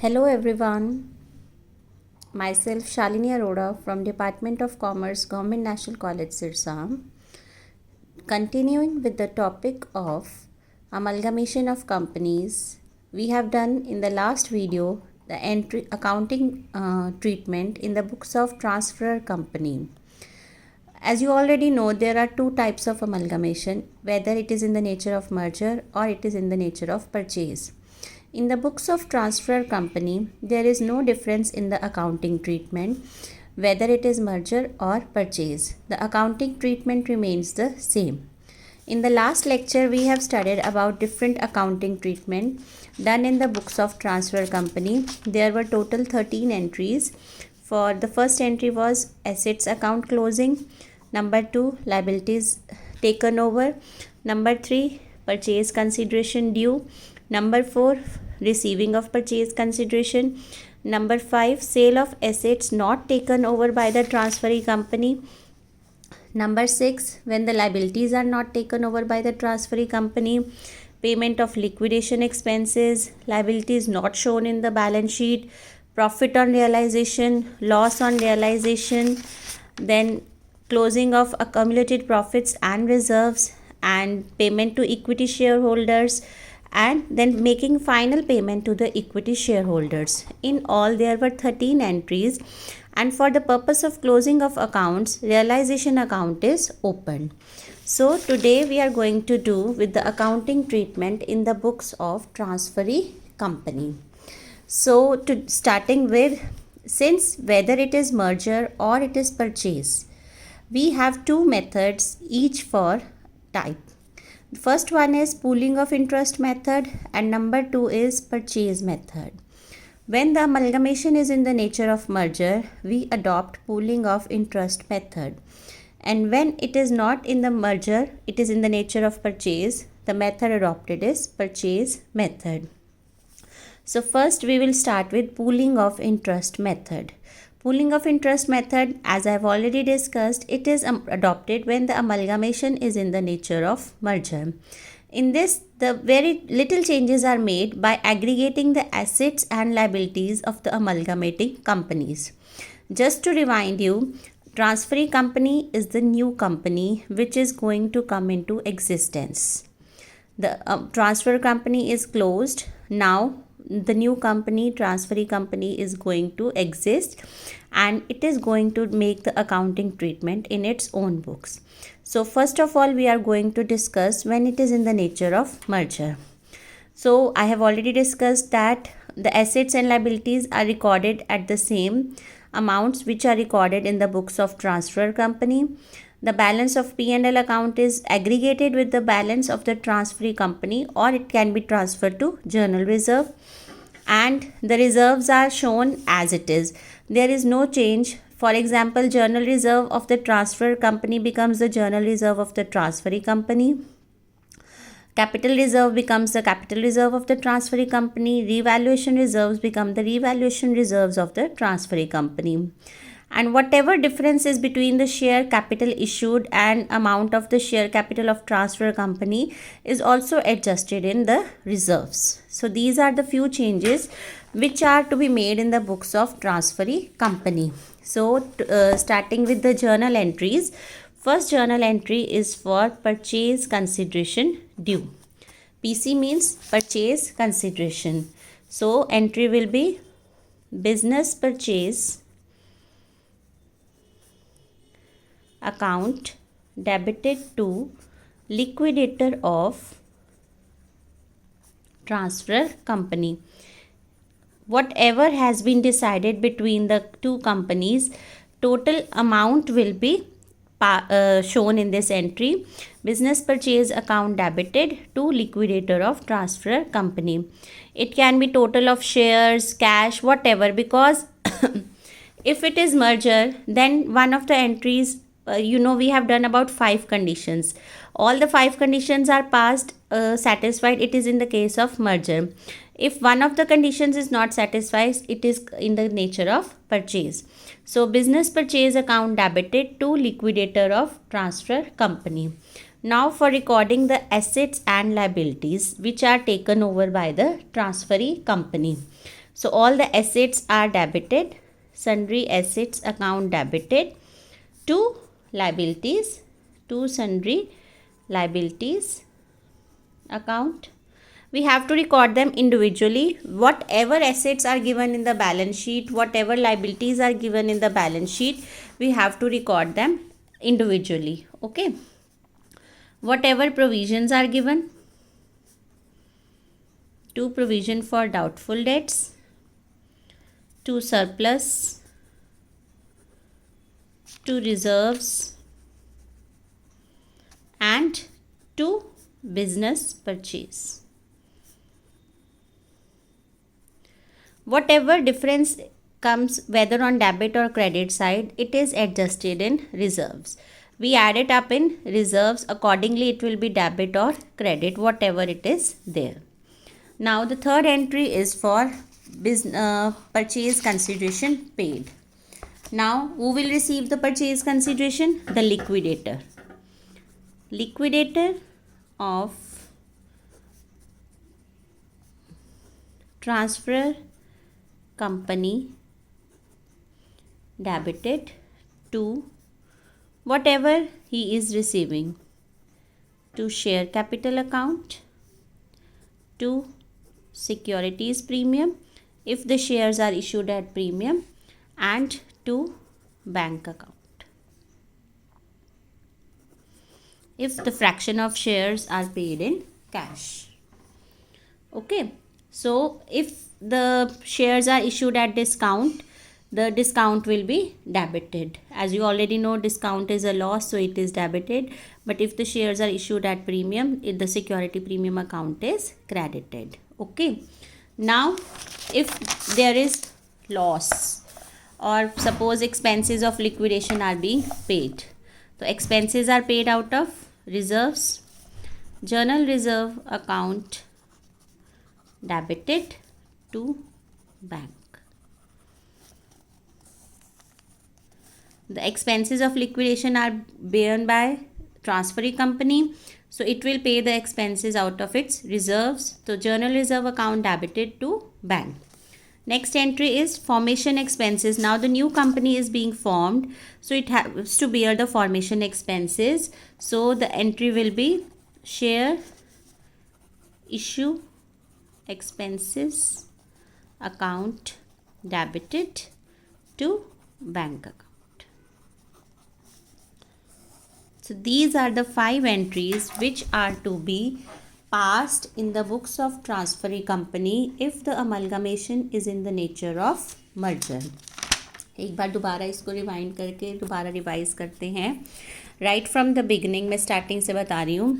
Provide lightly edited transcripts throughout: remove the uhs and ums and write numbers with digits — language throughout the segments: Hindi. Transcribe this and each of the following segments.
Hello everyone, myself Shalini Arora from Department of Commerce, Government National College Sirsa. Continuing with the topic of amalgamation of companies, we have done in the last video the entry accounting treatment in the books of transferor company. As you already know, there are two types of amalgamation, whether it is in the nature of merger or it is in the nature of purchase. In the books of transferor company, there is no difference in the accounting treatment, whether it is merger or purchase. The accounting treatment remains the same. In the last lecture, we have studied about different accounting treatment done in the books of transferor company. There were total 13 entries. For the first entry was assets account closing. Number 2, liabilities taken over. Number 3, purchase consideration due. Number 4, receiving of purchase consideration. Number 5, sale of assets not taken over by the transferee company. Number 6, when the liabilities are not taken over by the transferee company, payment of liquidation expenses, liabilities not shown in the balance sheet, profit on realization, loss on realization, then closing of accumulated profits and reserves, and payment to equity shareholders, and then making final payment to the equity shareholders. In all, there were 13 entries, and for the purpose of closing of accounts, realization account is opened. So today we are going to do with the accounting treatment in the books of transferee company. So starting with, since whether it is merger or it is purchase, we have two methods each for type. The first one is pooling of interest method and number 2 is purchase method. When the amalgamation is in the nature of merger, we adopt pooling of interest method. And when it is not in the merger, it is in the nature of purchase, the method adopted is purchase method. So first we will start with pooling of interest method. Pooling of interest method, as I have already discussed, it is adopted when the amalgamation is in the nature of merger. In this, the very little changes are made by aggregating the assets and liabilities of the amalgamating companies. Just to remind you, transferee company is the new company which is going to come into existence. The transfer company is closed. Now the new company, transferee company, is going to exist and it is going to make the accounting treatment in its own books. So first of all, we are going to discuss when it is in the nature of merger. So I have already discussed that the assets and liabilities are recorded at the same amounts which are recorded in the books of transfer company. The balance of P&L account is aggregated with the balance of the transferee company, or it can be transferred to journal reserve, and the reserves are shown as it is. There is no change. For example, journal reserve of the transfer company becomes the journal reserve of the transferee company. Capital reserve becomes the capital reserve of the transferee company. Revaluation reserves become the revaluation reserves of the transferee company. And whatever difference is between the share capital issued and amount of the share capital of transfer company is also adjusted in the reserves. So these are the few changes which are to be made in the books of transferee company. So starting with the journal entries, first journal entry is for purchase consideration due. PC means purchase consideration. So entry will be business purchase account debited to liquidator of transfer company. Whatever has been decided between the two companies, total amount will be shown in this entry. Business purchase account debited to liquidator of transfer company. It can be total of shares, cash, whatever, because if it is merger, then one of the entries, we have done about 5 conditions. All the 5 conditions are passed, satisfied. It is in the case of merger. If one of the conditions is not satisfied, it is in the nature of purchase. So business purchase account debited to liquidator of transfer company. Now for recording the assets and liabilities which are taken over by the transferee company. So all the assets are debited, sundry assets account debited, to liabilities, to sundry liabilities account. We have to record them individually. Whatever assets are given in the balance sheet, whatever liabilities are given in the balance sheet, we have to record them individually. Okay. Whatever provisions are given, to provision for doubtful debts, to surplus, to reserves, and to business purchase. Whatever difference comes, whether on debit or credit side, it is adjusted in reserves. We add it up in reserves. Accordingly, it will be debit or credit, whatever it is there. Now, the third entry is for purchase consideration paid. Now, who will receive the purchase consideration? The liquidator. Liquidator of transfer company debited to whatever he is receiving, to share capital account, to securities premium if the shares are issued at premium, and to bank account if the fraction of shares are paid in cash. Okay, so if the shares are issued at discount, the discount will be debited. As you already know, discount is a loss, so it is debited. But if the shares are issued at premium, the security premium account is credited. Okay. Now, if there is loss, or suppose expenses of liquidation are being paid, so expenses are paid out of reserves, journal reserve account debited to bank. The expenses of liquidation are borne by transferee company, so it will pay the expenses out of its reserves. So journal reserve account debited to bank. Next entry is formation expenses. Now the new company is being formed, so it has to bear the formation expenses. So the entry will be share issue expenses account debited to bank account. So these are the 5 entries which are to be passed in the books of transferee company if the amalgamation is in the nature of merger. एक बार दोबारा इसको रिवाइंड करके दोबारा रिवाइज करते हैं. राइट फ्रॉम द बिगिनिंग मैं स्टार्टिंग से बता रही हूँ.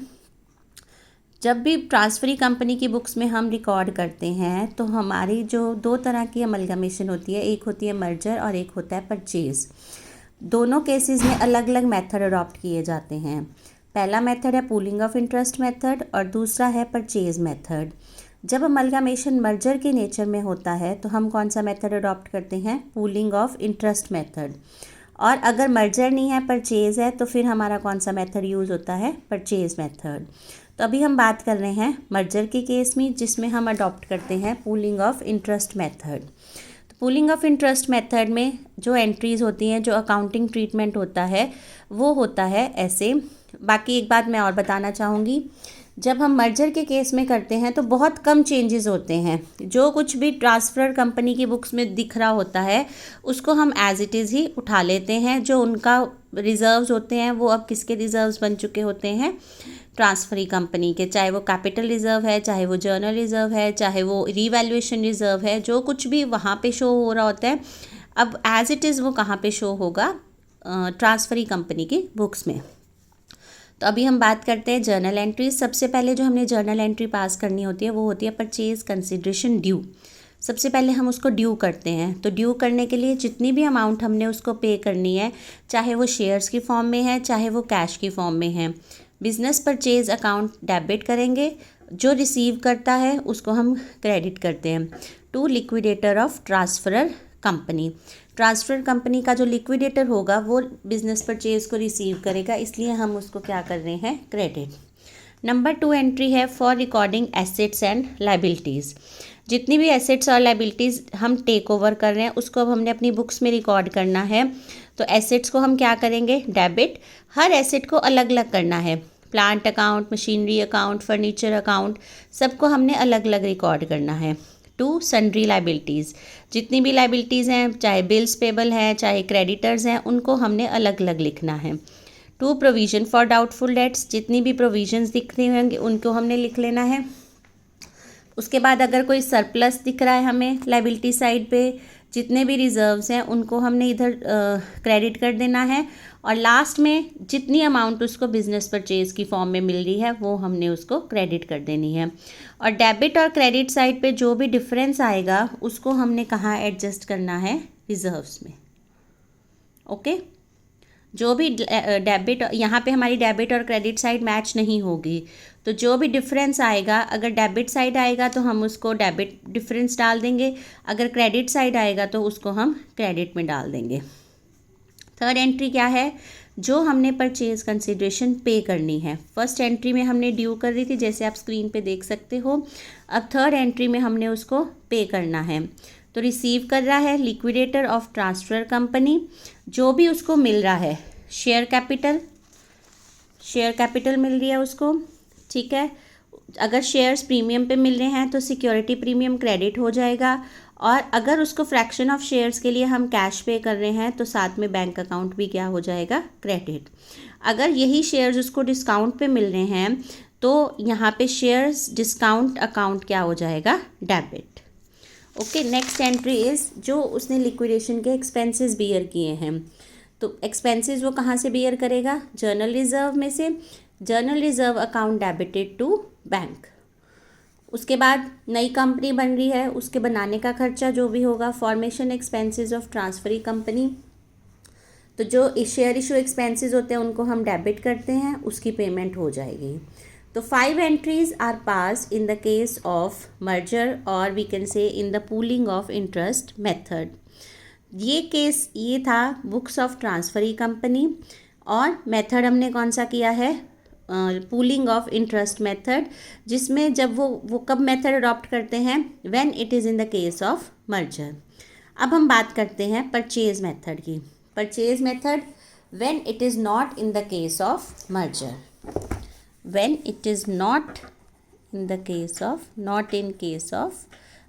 जब भी ट्रांसफरी कंपनी की बुक्स में हम रिकॉर्ड करते हैं तो हमारी जो 2 तरह की अमलगमेशन होती है, एक होती है मर्जर और एक होता है परचेज़. दोनों केसेस में अलग अलग मेथड अडॉप्ट किए जाते हैं. पहला मेथड है पूलिंग ऑफ इंटरेस्ट मेथड और दूसरा है परचेज मेथड. जब अमलगमेशन मर्जर के नेचर में होता है तो हम कौन सा मेथड अडॉप्ट करते हैं? Pooling of interest method. और अगर मर्जर नहीं है, परचेज है, तो फिर हमारा कौन सा मेथड यूज़ होता है? Purchase method. तो अभी हम बात कर रहे हैं मर्जर के केस में, जिसमें हम अडॉप्ट करते हैं pooling of interest method. Pooling of interest method में जो एंट्रीज़ होती हैं, जो अकाउंटिंग ट्रीटमेंट होता है, वो होता है ऐसे. बाकी एक बात मैं और बताना चाहूँगी, जब हम मर्जर के केस में करते हैं तो बहुत कम चेंजेस होते हैं. जो कुछ भी ट्रांसफ़र कंपनी की बुक्स में दिख रहा होता है उसको हम एज इट इज़ ही उठा लेते हैं. जो उनका रिज़र्व्स होते हैं वो अब किसके रिज़र्व्स बन चुके होते हैं? ट्रांसफरी कंपनी के. चाहे वो कैपिटल रिज़र्व है, चाहे वो जर्नल रिज़र्व है, चाहे वो रीवैल्यूएशन रिज़र्व है, जो कुछ भी वहाँ पे शो हो रहा होता है अब एज इट इज़ वो कहाँ पे शो होगा? ट्रांसफरी कंपनी की बुक्स में. तो अभी हम बात करते हैं जर्नल एंट्रीज. सबसे पहले जो हमने जर्नल एंट्री पास करनी होती है वो होती है परचेज़ कंसिडरेशन ड्यू. सबसे पहले हम उसको ड्यू करते हैं. तो ड्यू करने के लिए जितनी भी अमाउंट हमने उसको पे करनी है, चाहे वो शेयर्स की फॉर्म में है, चाहे वो कैश की फॉर्म में है, बिजनेस परचेज अकाउंट डेबिट करेंगे. जो रिसीव करता है उसको हम क्रेडिट करते हैं to liquidator of transferor company. Transfer company का जो लिक्विडेटर होगा वो बिजनेस परचेज को रिसीव करेगा, इसलिए हम उसको क्या कर रहे हैं? क्रेडिट. नंबर 2 एंट्री है for recording assets and liabilities. जितनी भी एसेट्स और लाइबिलिटीज़ हम टेक ओवर कर रहे हैं उसको अब हमने अपनी बुक्स में रिकॉर्ड करना है। तो एसेट्स को हम क्या करेंगे, डेबिट। हर एसेट को अलग अलग करना है, plant account, machinery account, furniture account, सबको हमने अलग अलग रिकॉर्ड करना है। टू सन्ड्री लाइबिलिटीज़, जितनी भी लाइबिलिटीज़ हैं, चाहे बिल्स पेबल हैं, चाहे क्रेडिटर्स हैं, उनको हमने अलग अलग लिखना है। To provision for doubtful debts, जितनी भी प्रोविजंस दिख रही होंगे उनको हमने लिख लेना है। उसके बाद अगर कोई सरप्लस दिख रहा है हमें लाइबिलिटी साइड पे, जितने भी रिजर्व्स हैं उनको हमने इधर क्रेडिट कर देना है। और लास्ट में जितनी अमाउंट उसको बिजनेस परचेज की फॉर्म में मिल रही है वो हमने उसको क्रेडिट कर देनी है। और डेबिट और क्रेडिट साइड पे जो भी डिफरेंस आएगा उसको हमने कहाँ एडजस्ट करना है, रिजर्व्स में। ओके, जो भी डेबिट, यहाँ पे हमारी डेबिट और क्रेडिट साइड मैच नहीं होगी, तो जो भी डिफरेंस आएगा, अगर डेबिट साइड आएगा तो हम उसको डेबिट डिफरेंस डाल देंगे, अगर क्रेडिट साइड आएगा तो उसको हम क्रेडिट में डाल देंगे। थर्ड एंट्री क्या है, जो हमने परचेज कंसिडरेशन पे करनी है। फर्स्ट एंट्री में हमने ड्यू कर दी थी, जैसे आप स्क्रीन पे देख सकते हो। अब थर्ड एंट्री में हमने उसको पे करना है। तो रिसीव कर रहा है लिक्विडेटर ऑफ ट्रांसफर कंपनी, जो भी उसको मिल रहा है, शेयर कैपिटल मिल रही है उसको, ठीक है। अगर शेयर्स प्रीमियम पे मिल रहे हैं तो सिक्योरिटी प्रीमियम क्रेडिट हो जाएगा, और अगर उसको फ्रैक्शन ऑफ शेयर्स के लिए हम कैश पे कर रहे हैं तो साथ में बैंक अकाउंट भी क्या हो जाएगा, क्रेडिट। अगर यही शेयर्स उसको डिस्काउंट पे मिल रहे हैं तो यहाँ पे शेयर्स डिस्काउंट अकाउंट क्या हो जाएगा, debit. Okay, next entry is जो उसने लिक्विडेशन के एक्सपेंसेस बियर किए हैं, तो एक्सपेंसेस वो कहाँ से बियर करेगा, जर्नल रिजर्व में से। General reserve account debited to bank. उसके बाद नई कंपनी बन रही है, उसके बनाने का खर्चा जो भी होगा, formation expenses of transferee company, तो जो शेयर इशू एक्सपेंसेस होते हैं उनको हम डेबिट करते हैं, उसकी पेमेंट हो जाएगी। तो 5 entries are pass in the case of merger, और we can say in the pooling of interest method. ये केस ये था बुक्स ऑफ ट्रांसफरी कंपनी, और मेथड हमने कौन सा किया है, पूलिंग ऑफ इंटरेस्ट मेथड, जिसमें जब वो कब मेथड अडॉप्ट करते हैं, when it is in the case of merger. अब हम बात करते हैं परचेज मेथड की। Purchase method when it is not in the case of merger, when it is not in the case of, not in case of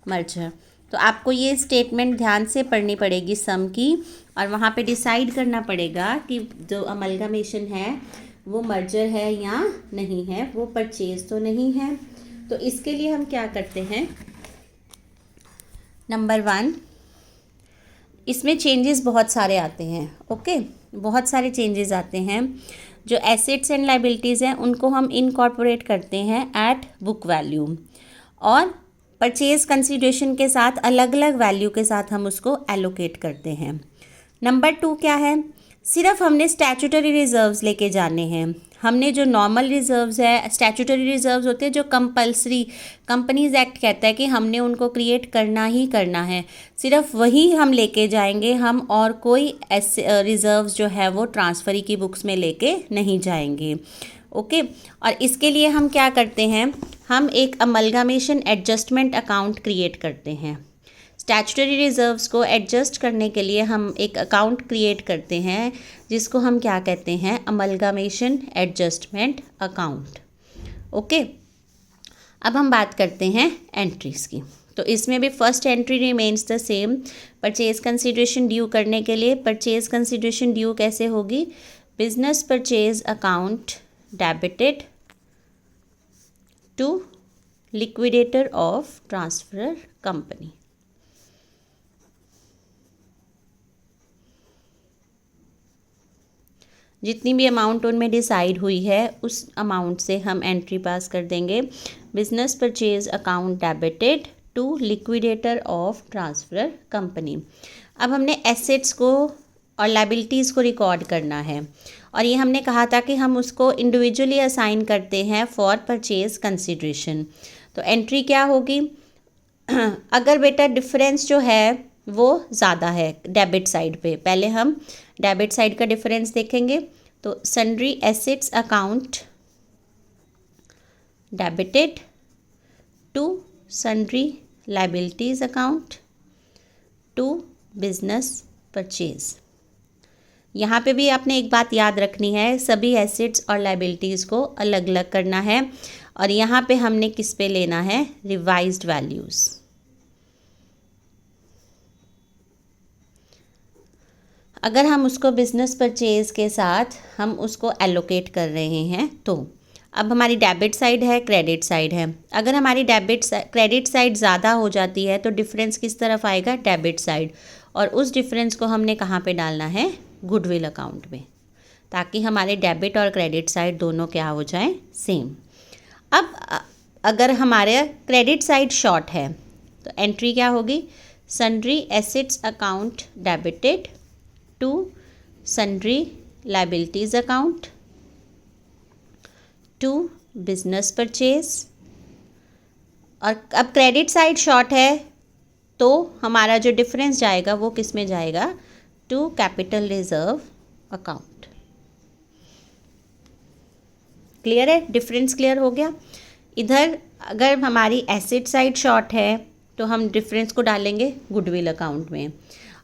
merger. तो आपको ये स्टेटमेंट ध्यान से पढ़नी पड़ेगी सम की, और वहाँ पे डिसाइड करना पड़ेगा कि जो अमलगमेशन है वो मर्जर है या नहीं है, वो परचेज तो नहीं है। तो इसके लिए हम क्या करते हैं, नंबर 1, इसमें चेंजेस बहुत सारे आते हैं। ओके, बहुत सारे चेंजेस आते हैं। जो एसेट्स एंड लाइबिलिटीज़ हैं उनको हम इनकॉर्पोरेट करते हैं एट बुक वैल्यू, और परचेज कंसिडरेशन के साथ अलग अलग वैल्यू के साथ हम उसको एलोकेट करते हैं। नंबर 2 क्या है, सिर्फ हमने स्टैट्यूटरी रिजर्व्स लेके जाने हैं। हमने जो नॉर्मल रिजर्व्स है, स्टैट्यूटरी रिजर्व्स होते हैं जो कंपल्सरी, कंपनीज एक्ट कहता है कि हमने उनको क्रिएट करना ही करना है, सिर्फ वही हम लेके जाएंगे हम, और कोई ऐसे रिजर्व्स जो है वो ट्रांसफरी की बुक्स में लेके नहीं जाएंगे। ओके, और इसके लिए हम क्या करते हैं, हम एक अमलगमेशन एडजस्टमेंट अकाउंट क्रिएट करते हैं। स्टैट्यूटरी रिजर्व्स को एडजस्ट करने के लिए हम एक अकाउंट क्रिएट करते हैं जिसको हम क्या कहते हैं, अमलगमेशन एडजस्टमेंट अकाउंट। ओके, अब हम बात करते हैं एंट्रीज़ की। तो इसमें भी first entry remains the same. Purchase consideration due करने के लिए परचेज कंसिडरेशन ड्यू कैसे होगी, business purchase account debited to liquidator of transfer company. जितनी भी अमाउंट उनमें डिसाइड हुई है उस अमाउंट से हम एंट्री पास कर देंगे, business purchase account debited to liquidator of transfer company. अब हमने एसेट्स को और लाइबिलिटीज़ को रिकॉर्ड करना है, और ये हमने कहा था कि हम उसको इंडिविजुअली असाइन करते हैं फॉर परचेज कंसिडरेशन। तो एंट्री क्या होगी, अगर बेटा डिफरेंस जो है वो ज़्यादा है डेबिट साइड पे, पहले हम डेबिट साइड का डिफरेंस देखेंगे। तो sundry assets account debited to sundry liabilities account to business purchase। यहाँ पे भी आपने एक बात याद रखनी है, सभी एसेट्स और लाइबिलिटीज़ को अलग अलग करना है और यहाँ पे हमने किस पे लेना है, रिवाइज्ड वैल्यूज़। अगर हम उसको बिजनेस परचेज के साथ हम उसको एलोकेट कर रहे हैं तो अब हमारी डेबिट साइड है, क्रेडिट साइड है। अगर हमारी क्रेडिट साइड ज़्यादा हो जाती है तो डिफरेंस किस तरफ आएगा, डेबिट साइड, और उस डिफरेंस को हमने कहाँ पे डालना है, गुडविल अकाउंट में, ताकि हमारे डेबिट और क्रेडिट साइड दोनों क्या हो जाएं, सेम। अब अगर हमारे क्रेडिट साइड शॉर्ट है तो एंट्री क्या होगी, sundry assets account debited to sundry liabilities account to business purchase. और अब क्रेडिट साइड शॉर्ट है तो हमारा जो डिफरेंस जाएगा वो किस में जाएगा, to capital reserve account. Clear है, डिफरेंस क्लियर हो गया। इधर अगर हमारी एसेट साइड शॉर्ट है तो हम डिफरेंस को डालेंगे गुडविल अकाउंट में,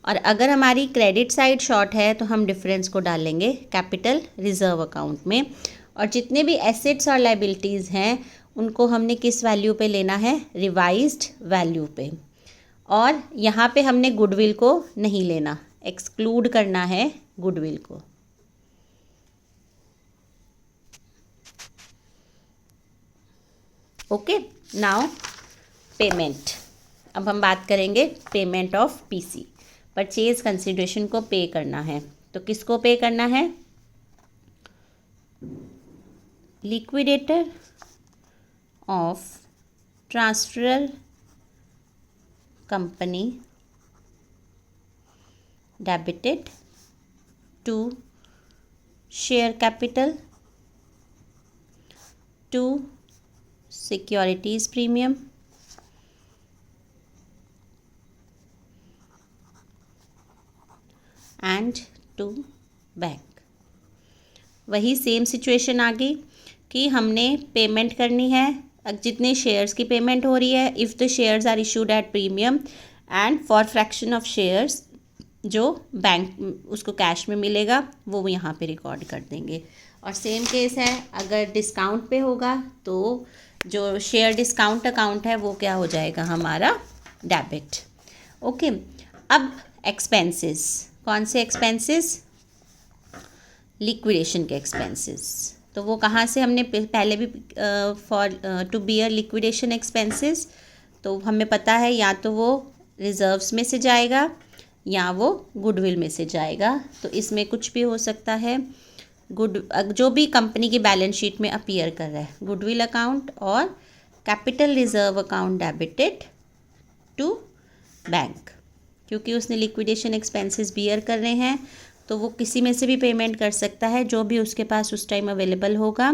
और अगर हमारी क्रेडिट साइड शॉर्ट है तो हम डिफरेंस को डालेंगे कैपिटल रिजर्व अकाउंट में। और जितने भी एसेट्स और लाइबिलिटीज़ हैं उनको हमने किस वैल्यू पे लेना है, रिवाइज्ड वैल्यू पे। और यहाँ पे हमने गुडविल को नहीं लेना, एक्सक्लूड करना है गुडविल को। Okay, now payment. अब हम बात करेंगे payment of PC. Purchase consideration को पे करना है तो किसको पे करना है, liquidator of transferor company debited to share capital to securities premium and to bank. वही सेम सिचुएशन आ गई कि हमने पेमेंट करनी है, जितने शेयर्स की पेमेंट हो रही है, if the shares are issued at premium and for fraction of shares जो बैंक उसको कैश में मिलेगा वो यहाँ पे रिकॉर्ड कर देंगे। और सेम केस है, अगर डिस्काउंट पे होगा तो जो शेयर डिस्काउंट अकाउंट है वो क्या हो जाएगा, हमारा डेबिट। ओके, अब एक्सपेंसेस, कौन से एक्सपेंसेस, लिक्विडेशन के एक्सपेंसेस। तो वो कहाँ से हमने पहले भी for to bear liquidation expenses, तो हमें पता है या तो वो रिजर्व्स में से जाएगा या वो गुडविल में से जाएगा। तो इसमें कुछ भी हो सकता है, जो भी कंपनी की बैलेंस शीट में अपीयर कर रहा है, गुडविल अकाउंट और capital reserve account debited to bank, क्योंकि उसने लिक्विडेशन एक्सपेंसेस बियर कर रहे हैं तो वो किसी में से भी पेमेंट कर सकता है, जो भी उसके पास उस टाइम अवेलेबल होगा,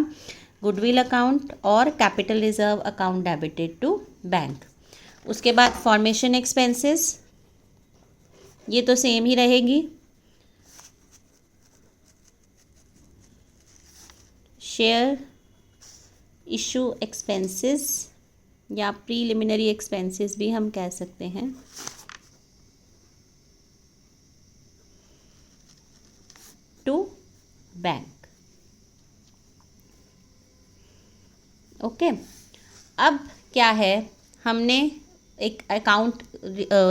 गुडविल अकाउंट और capital reserve account debited to bank. उसके बाद फॉर्मेशन एक्सपेंसेस, ये तो सेम ही रहेगी, शेयर इशू एक्सपेंसेस या प्रीलिमिनरी एक्सपेंसेस भी हम कह सकते हैं। To bank. ओके, अब क्या है, हमने एक अकाउंट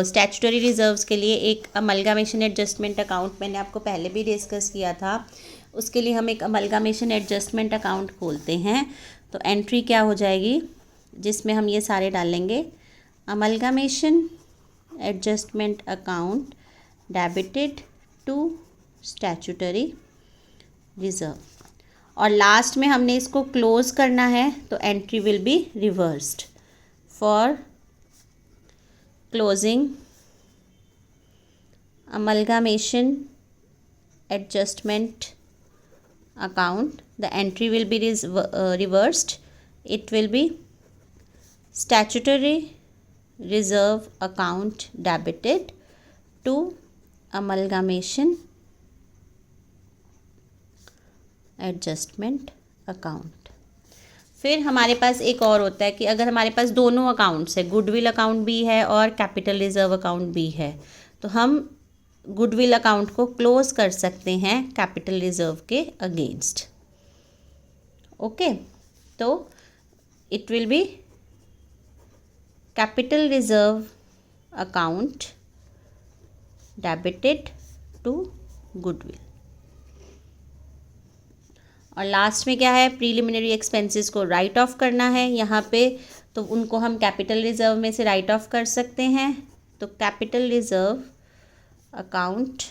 स्टैट्यूटरी रिजर्व्स के लिए एक अमलगामेशन एडजस्टमेंट अकाउंट, मैंने आपको पहले भी डिस्कस किया था, उसके लिए हम एक अमलगामेशन एडजस्टमेंट अकाउंट खोलते हैं। तो एंट्री क्या हो जाएगी, जिसमें हम ये सारे डालेंगे, amalgamation adjustment account debited to statutory reserve, और लास्ट में हमने इसको क्लोज करना है तो entry will be reversed for closing amalgamation adjustment account. The entry will be reversed. It will be statutory reserve account debited to amalgamation adjustment account. फिर हमारे पास एक और होता है कि अगर हमारे पास दोनों अकाउंट्स है, गुडविल अकाउंट भी है और कैपिटल रिजर्व अकाउंट भी है, तो हम गुडविल अकाउंट को क्लोज कर सकते हैं कैपिटल रिजर्व के अगेंस्ट। ओके, तो it will be capital reserve account debited to goodwill. और लास्ट में क्या है, प्रीलिमिनरी एक्सपेंसेस को राइट ऑफ करना है यहाँ पे, तो उनको हम कैपिटल रिजर्व में से राइट ऑफ कर सकते हैं। तो capital reserve account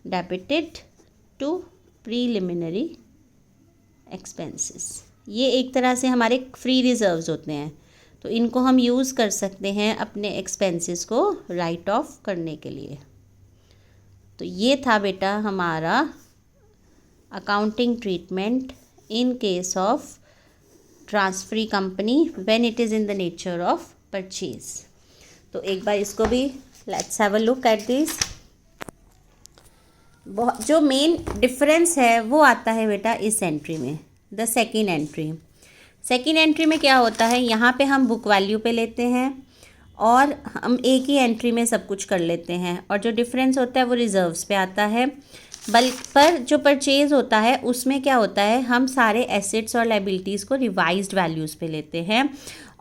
debited to preliminary expenses, ये एक तरह से हमारे फ्री रिजर्व्स होते हैं, तो इनको हम यूज़ कर सकते हैं अपने एक्सपेंसेस को राइट ऑफ करने के लिए। तो ये था बेटा हमारा accounting treatment in case of transferee company when it is in the nature of purchase. तो एक बार इसको भी let's have a look at this. जो मेन डिफरेंस है वो आता है बेटा इस एंट्री में, the second entry. Second entry में क्या होता है, यहाँ पे हम बुक वैल्यू पे लेते हैं और हम एक ही एंट्री में सब कुछ कर लेते हैं, और जो डिफरेंस होता है वो रिजर्व्स पे आता है। बल्कि पर जो परचेज़ होता है उसमें क्या होता है, हम सारे एसेट्स और लाइबिलिटीज़ को रिवाइज्ड वैल्यूज़ पे लेते हैं,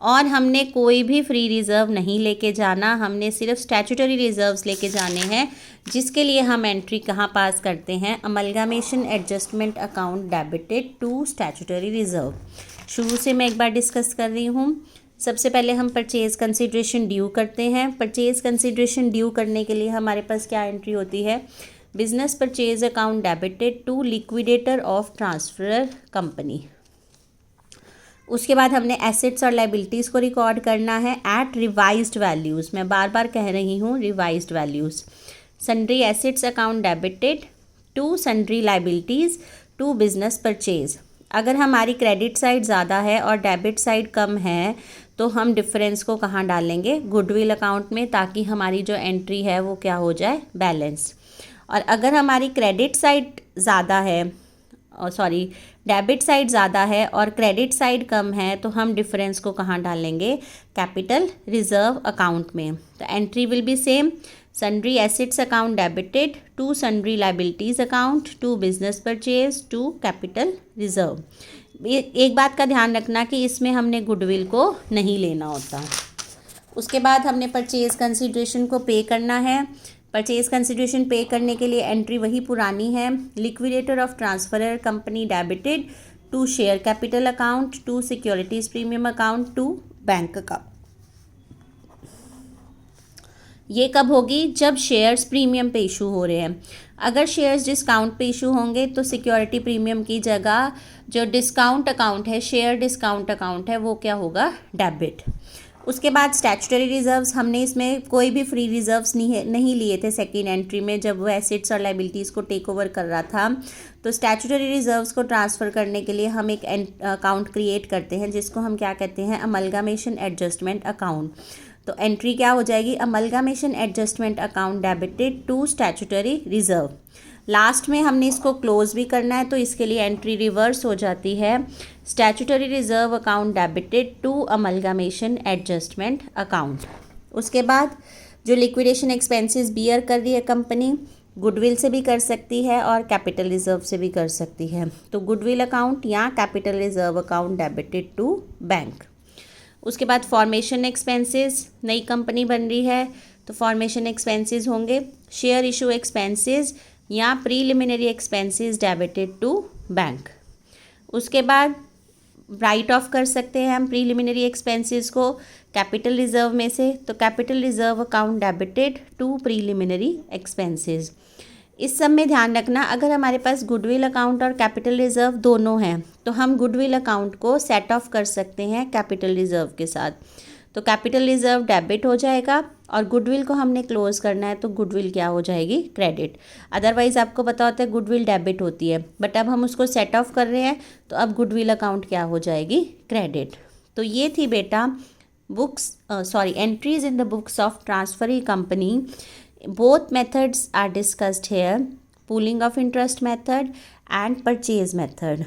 और हमने कोई भी फ्री रिज़र्व नहीं लेके जाना, हमने सिर्फ स्टैट्यूटरी रिज़र्व्स लेके जाने हैं, जिसके लिए हम एंट्री कहाँ पास करते हैं, amalgamation adjustment account debited to statutory reserve. शुरू से मैं एक बार डिस्कस कर रही हूँ। सबसे पहले हम परचेज़ कंसिड्रेशन ड्यू करते हैं। परचेज़ कंसिड्रेशन ड्यू करने के लिए हमारे पास क्या एंट्री होती है, business purchase account debited to liquidator of transferor company. उसके बाद हमने एसेट्स और लाइबिलिटीज़ को रिकॉर्ड करना है एट रिवाइज्ड वैल्यूज़। मैं बार बार कह रही हूँ revised values. Sundry assets account debited to sundry liabilities to business purchase. अगर हमारी क्रेडिट साइड ज़्यादा है और डेबिट साइड कम है तो हम डिफरेंस को कहाँ डालेंगे, गुडविल अकाउंट में, ताकि हमारी जो एंट्री है वो क्या हो जाए, बैलेंस। और अगर हमारी क्रेडिट साइड ज़्यादा है, डेबिट साइड ज़्यादा है और क्रेडिट साइड कम है, तो हम डिफरेंस को कहाँ डालेंगे, कैपिटल रिजर्व अकाउंट में। तो entry will be same, sundry assets account debited to sundry liabilities account to business purchase to capital reserve. एक बात का ध्यान रखना कि इसमें हमने गुडविल को नहीं लेना होता। उसके बाद हमने परचेज कंसिड्रेशन को पे करना है। परचेज कंसिड्रेशन पे करने के लिए एंट्री वही पुरानी है, liquidator of transferor company debited to share capital account to securities premium account to bank account. ये कब होगी, जब शेयर्स प्रीमियम पे इशू हो रहे हैं। अगर शेयर्स डिस्काउंट पे इशू होंगे तो सिक्योरिटी प्रीमियम की जगह जो डिस्काउंट अकाउंट है, शेयर डिस्काउंट अकाउंट है, वो क्या होगा, डेबिट। उसके बाद स्टैट्यूटरी रिजर्व्स, हमने इसमें कोई भी फ्री रिजर्व्स नहीं लिए थे सेकेंड एंट्री में, जब वो एसेट्स और लाइबिलिटीज़ को टेक ओवर कर रहा था। तो स्टैट्यूटरी रिजर्व्स को ट्रांसफ़र करने के लिए हम एक अकाउंट क्रिएट करते हैं जिसको हम क्या कहते हैं, अमलगामेशन एडजस्टमेंट अकाउंट। तो एंट्री क्या हो जाएगी, amalgamation adjustment account debited to statutory reserve. Last में हमने इसको क्लोज भी करना है, तो इसके लिए एंट्री रिवर्स हो जाती है, statutory reserve account debited to amalgamation adjustment account. उसके बाद जो लिक्विडेशन एक्सपेंसेस बियर कर रही है कंपनी, गुडविल से भी कर सकती है और कैपिटल रिजर्व से भी कर सकती है। तो गुडविल अकाउंट या capital reserve account debited to bank. उसके बाद फॉर्मेशन एक्सपेंसेस, नई कंपनी बन रही है तो फॉर्मेशन एक्सपेंसेस होंगे, शेयर इशू एक्सपेंसेस या preliminary expenses debited to bank. उसके बाद राइट ऑफ कर सकते हैं हम प्रीलिमिनरी एक्सपेंसेस को कैपिटल रिजर्व में से, तो capital reserve account debited to preliminary expenses. इस सब में ध्यान रखना, अगर हमारे पास गुडविल अकाउंट और कैपिटल रिजर्व दोनों हैं तो हम गुडविल अकाउंट को सेट ऑफ कर सकते हैं कैपिटल रिजर्व के साथ। तो कैपिटल रिजर्व डेबिट हो जाएगा और गुडविल को हमने क्लोज करना है तो गुडविल क्या हो जाएगी, क्रेडिट। अदरवाइज़ आपको पता होता है गुडविल डेबिट होती है, बट अब हम उसको सेट ऑफ कर रहे हैं तो अब गुडविल अकाउंट क्या हो जाएगी, क्रेडिट। तो ये थी बेटा entries in the books of transferee company. Both methods are discussed here, pooling of interest method and purchase method.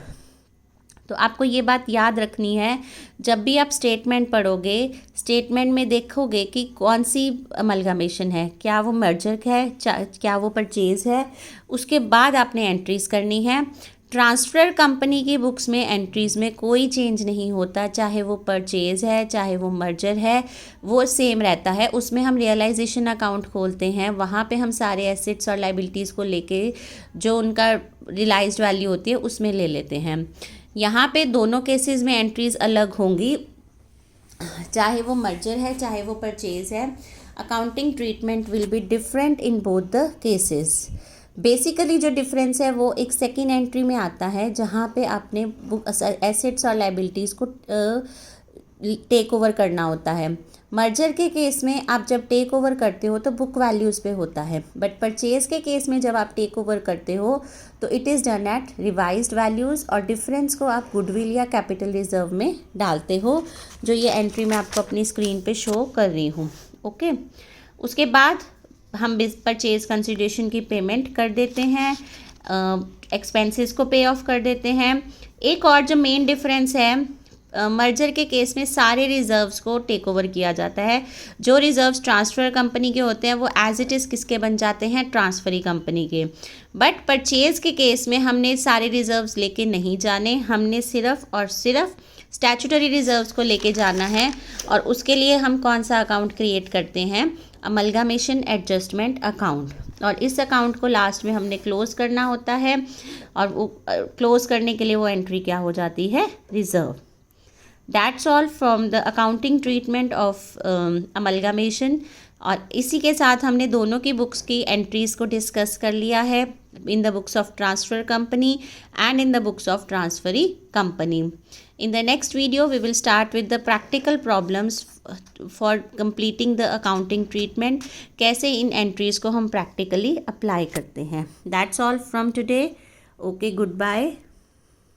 तो आपको ये बात याद रखनी है, जब भी आप स्टेटमेंट पढ़ोगे, स्टेटमेंट में देखोगे कि कौन सी अमलगामेशन है, क्या वो मर्जर है, क्या वो परचेज़ है, उसके बाद आपने एंट्रीज़ करनी है। ट्रांसफ़र कंपनी की बुक्स में एंट्रीज़ में कोई चेंज नहीं होता, चाहे वो परचेज़ है चाहे वो मर्जर है, वो सेम रहता है। उसमें हम रियलाइजेशन अकाउंट खोलते हैं, वहाँ पे हम सारे एसेट्स और लाइबिलिटीज़ को लेके जो उनका रियलाइज्ड वैल्यू होती है उसमें ले लेते हैं। यहाँ पे दोनों केसेस में एंट्रीज़ अलग होंगी, चाहे वो मर्जर है चाहे वो परचेज़ है। Accounting treatment will be different in both the cases. Basically जो डिफरेंस है वो एक सेकेंड एंट्री में आता है, जहाँ पे आपने बुक एसेट्स और लाइबिलिटीज़ को टेक ओवर करना होता है। मर्जर के केस में आप जब टेक ओवर करते हो तो बुक वैल्यूज़ पे होता है, बट परचेज़ के केस में जब आप टेक ओवर करते हो तो it is done at revised values, और डिफरेंस को आप गुडविल या कैपिटल रिजर्व में डालते हो, जो ये एंट्री मैं आपको अपनी स्क्रीन पे शो कर रही हूँ। ओके, उसके बाद हम परचेज़ कंसिडरेशन की पेमेंट कर देते हैं, एक्सपेंसेस को पे ऑफ कर देते हैं। एक और जो मेन डिफरेंस है, मर्जर के केस में सारे रिजर्व्स को टेक ओवर किया जाता है। जो रिजर्व्स ट्रांसफ़र कंपनी के होते हैं वो एज इट इज़ किसके बन जाते हैं, ट्रांसफरी कंपनी के। बट परचेज़ के केस में हमने सारे रिजर्व्स लेके नहीं जाने, हमने सिर्फ और सिर्फ स्टैट्यूटरी रिजर्व्स को लेके जाना है। और उसके लिए हम कौन सा अकाउंट क्रिएट करते हैं, अमलगामेशन एडजस्टमेंट अकाउंट। और इस अकाउंट को लास्ट में हमने क्लोज़ करना होता है, और वो क्लोज़ करने के लिए वो एंट्री क्या हो जाती है, reserve. That's all from the accounting treatment of amalgamation। और इसी के साथ हमने दोनों की बुक्स की एंट्रीज़ को डिस्कस कर लिया है, in the books of transfer company and in the books of transferee company. In the next video we will start with the practical problems for completing the accounting treatment, कैसे इन एंट्रीज़ को हम प्रैक्टिकली अप्लाई करते हैं। That's all from today. Okay, goodbye.